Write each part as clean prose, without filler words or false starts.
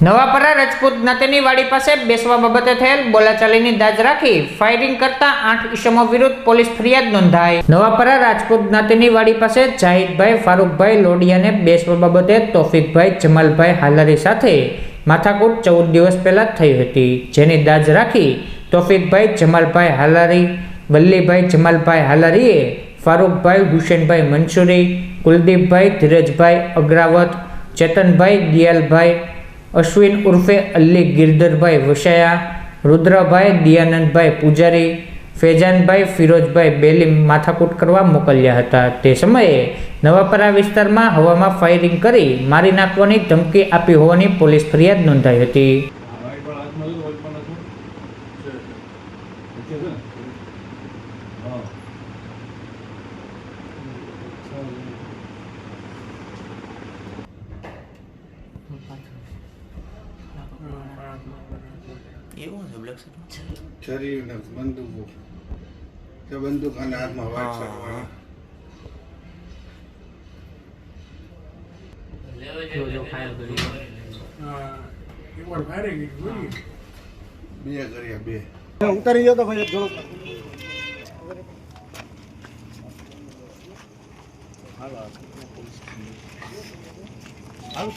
નવાપરા રાજપૂત જ્ઞાતિની વાડી પાસે બેસવા બાબતે થયેલ બોલાચાલીની દાજ રાખી ફાયરિંગ કરતા 8 ઈસમો વિરુદ્ધ પોલીસ ફરિયાદ નોંધાઈ। નવાપરા રાજપૂત જ્ઞાતિની વાડી પાસે જાહિદભાઈ ફારૂકભાઈ લોડિયાને બેસવા બાબતે તોફિકભાઈ જમાલભાઈ હાલારી સાથે માથાકૂટ 14 દિવસ પહેલા થઈ હતી, જેની દાજ રાખી તોફિકભાઈ જમાલભાઈ હાલારી, વલ્લીભાઈ જમાલભાઈ હાલારીએ ફારૂકભાઈ હુસેનભાઈ મંસૂરી, કુલદીપભાઈ ધીરજભાઈ અગ્રાવત, ચેતનભાઈ દિયાલભાઈ, અશ્વિન ઉર્ફે અલ્લી ગિરધરભાઈ વસાયા, રુદ્રભાઈ દિયાનંદભાઈ પૂજારી, ફેજાનભાઈ ફિરોજભાઈ બેલી માથાકૂટ કરવા મોકલ્યા હતા। તે સમયે નવાપરા વિસ્તારમાં હવામાં ફાયરિંગ કરી મારી નાખવાની ધમકી આપી હોવાની પોલીસ ફરિયાદ નોંધાઈ હતી। शरीर ने बंदूक जो बंदूक आने हाथ में वाइट शर्ट वाला जो फायर કરી एक बार फायरिंग की બે કર્યા બે ઉતારી ગયો તો ભાઈ થોડો હાલો હાલો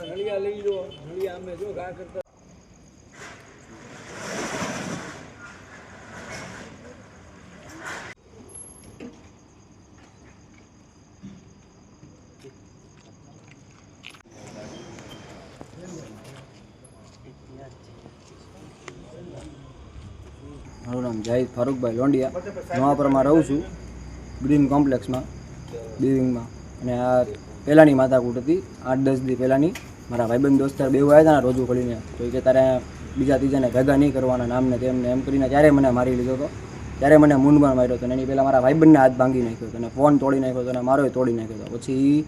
नलिया लई लो नलिया में जो गा करता મારું નામ જાહિદ ફારૂકભાઈ લોંડિયા, નવાપરામાં રહું છું, ગ્રીન કોમ્પ્લેક્સમાં બિલ્ડિંગમાં। અને આ પહેલાંની માથાકૂટ હતી, 8-10 દી પહેલાંની। મારા ભાઈબંધ દોસ્તાર બે આવ્યા હતા ને રોજુ ખોલીને, તો એ કે તારે બીજા ત્રીજાને ભેગા નહીં કરવાના નામને તેમને એમ કરીને ત્યારે મને મારી લીધો હતો, ત્યારે મને મૂંઢમાં માર્યો હતો। અને એની પહેલાં મારા ભાઈબંધને હાથ ભાંગી નાખ્યો હતો અને ફોન તોડી નાખ્યો હતો અને મારોય તોડી નાખ્યો હતો। પછી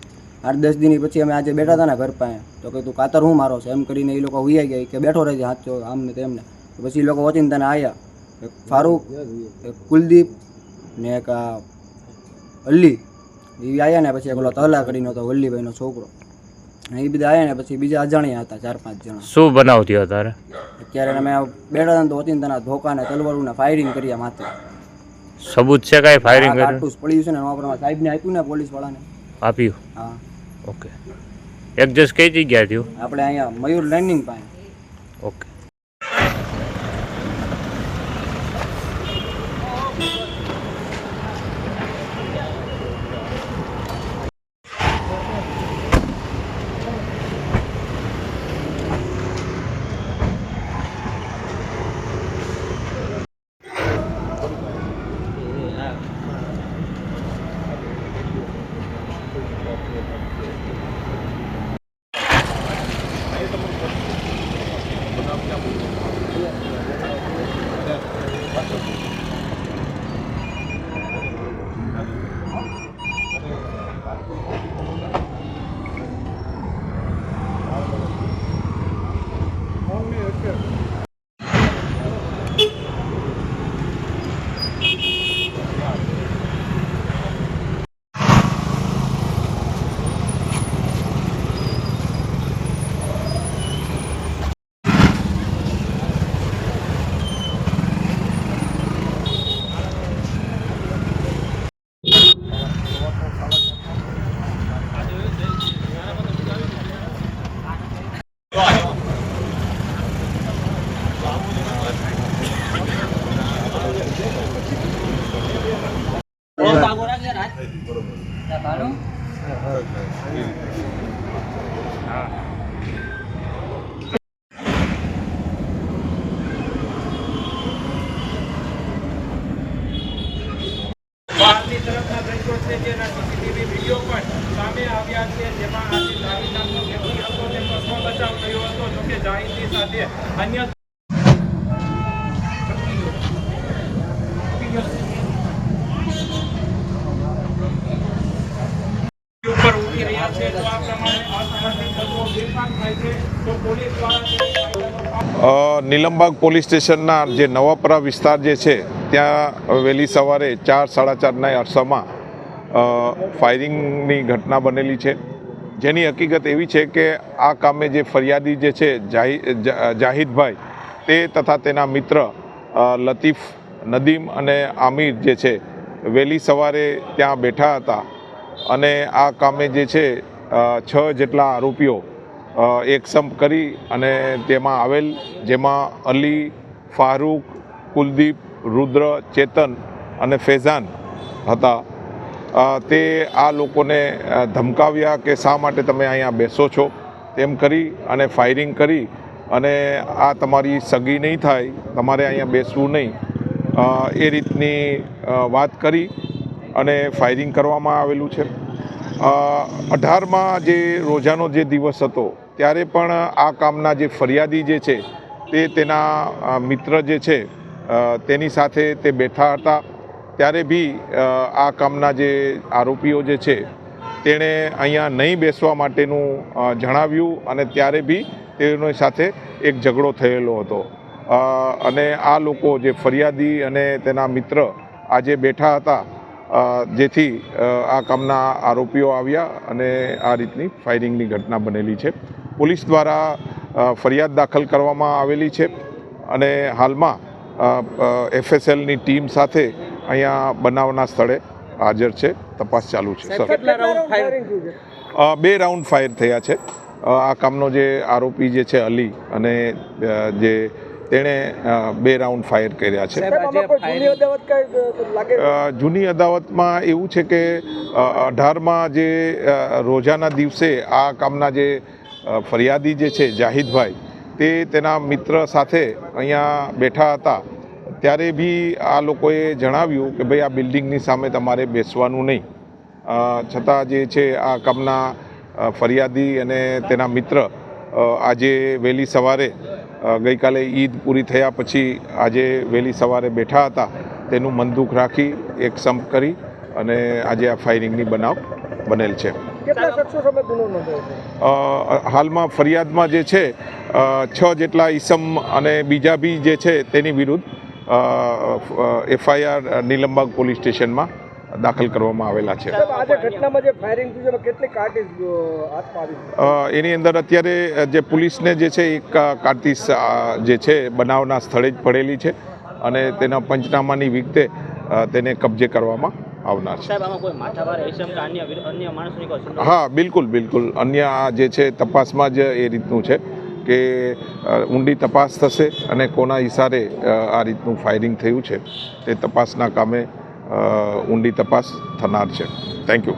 8-10 દીની પછી અમે આજે બેઠા હતા ને ઘર પાસે, તો કે તું કાતર હું મારો છે એમ કરીને એ લોકો હુઈ ગયા કે બેઠો રહેજે હાથ ચો આમને તેમને। પછી એ લોકો ઓચિંતાને આવ્યા, એક ફારૂક, એક કુલદીપ ને એક અલ્લી, એ આવ્યા ને પછી એક ઓલો તહલા કરીને હતો વલ્લીભાઈનો છોકરો, એ બધા આવ્યા ને પછી બીજા અજાણ્યા હતા 4-5 જણા। શું બનાવ થયો તારે? અત્યારે અમે બેઠા હતા ને તો ઓચિંતાના ધોકાને તલવારોને ફાયરિંગ કર્યા માથે। સબૂત છે કાંઈ ફાયરિંગ કર્યું? કાટુસ પડ્યું છે ને નવાપરામાં સાહેબને આપ્યું ને પોલીસ વાળાને આપ્યું? હા ઓકે। એડજસ્ટ કઈ જગ્યા થયું? આપણે અહીંયા મયુર લેન્ડિંગ પાસે। ઓકે। બહારની તરફના દ્રશ્યો છે જેના સીસીટીવી વિડીયો પણ સામે આવ્યા છે, જેમાં આજે જાહિદ નામનો વ્યક્તિ હતો તે બસનો બચાવ થયો હતો, જોકે જાહિદની સાથે અન્ય જો આ પ્રમાણે અસામાજિક તત્વો બેફામ થાય છે તો પોલીસ દ્વારા તેની કાયદાનો નીલમબાગ પોલીસ સ્ટેશનના જે નવાપરા વિસ્તાર જે છે ત્યાં વહેલી સવારે 4-4:30ના અરસામાં ફાયરિંગની ઘટના બનેલી છે, જેની હકીકત એવી છે કે આ કામે જે ફરિયાદી જે છે જાહિદભાઈ તે તથા તેના મિત્ર લતીફ, નદીમ અને આમિર જે છે વહેલી સવારે ત્યાં બેઠા હતા અને આ કામે જે છે 6 જેટલા આરોપીઓ એકસમ કરી અને તેમાં આવેલ, જેમાં અલી, ફારૂક, કુલદીપ, રુદ્ર, ચેતન અને ફૈઝાન હતા. તે આ લોકોને ધમકાવ્યા કે શા માટે તમે અહીંયા બેસો છો તેમ કરી અને ફાયરિંગ કરી અને આ તમારી સગી નહીં થાય, તમારે અહીંયા બેસવું નહીં, એ રીતની વાત કરી અને ફાયરિંગ કરવામાં આવેલું છે. 18માં જે રોજાનો જે દિવસ હતો ત્યારે પણ આ કામના જે ફરિયાદી જે છે તે તેના મિત્ર જે છે તેની સાથે તે બેઠા હતા, ત્યારે બી આ કામના જે આરોપીઓ જે છે તેણે અહીંયા નહીં બેસવા માટેનું જણાવ્યું અને ત્યારે બી તેની સાથે એક ઝઘડો થયેલો હતો અને આ લોકો જે ફરિયાદી અને તેના મિત્ર આજે બેઠા હતા, જેથી આ કામના આરોપીઓ આવ્યા અને આ રીતની ફાયરિંગની ઘટના બનેલી છે. પોલીસ દ્વારા ફરિયાદ દાખલ કરવામાં આવેલી છે અને હાલમાં FSLની ટીમ સાથે અહીંયા બનાવના સ્થળે હાજર છે, તપાસ ચાલુ છે. સર, 2 રાઉન્ડ ફાયર થયા છે. આ કામનો જે આરોપી જે છે અલી અને જે તેણે 2 રાઉન્ડ ફાયર કર્યા છે. જૂની અદાવતમાં એવું છે કે 18માં જે રોજાના દિવસે આ કામના જે ફરિયાદી જે છે જાહિદભાઈ તે તેના મિત્ર સાથે અહીંયા બેઠા હતા, ત્યારે બી આ લોકોએ જણાવ્યું કે ભાઈ આ બિલ્ડિંગની સામે તમારે બેસવાનું નહીં. છતાં જે છે આ કામના ફરિયાદી અને તેના મિત્ર આજે વહેલી સવારે ગઈકાલે ઈદ પૂરી થયા પછી આજે વહેલી સવારે બેઠા હતા, તેનું મનદુખ રાખી એક સંપ કરી અને આજે આ ફાયરિંગની બનાવ બનેલ છે. હાલમાં ફરિયાદમાં જે છે 6 જેટલા ઈસમ અને બીજા બી જે છે તેની વિરુદ્ધ FIR નીલમબાગ પોલીસ સ્ટેશનમાં દાખલ કરવામાં આવેલા છે. એની અંદર અત્યારે જે પોલીસને જે છે એક કાર્તિસ જે છે બનાવના સ્થળે જ પડેલી છે અને તેના પંચનામાની વિગતે તેને કબજે કરવામાં આવનાર છે. હા, બિલકુલ અન્ય જે છે તપાસમાં જ એ રીતનું છે કે ઊંડી તપાસ થશે અને કોના ઇશારે આ રીતનું ફાયરિંગ થયું છે તે તપાસના કામે ઊંડી તપાસ થનાર છે. Thank you.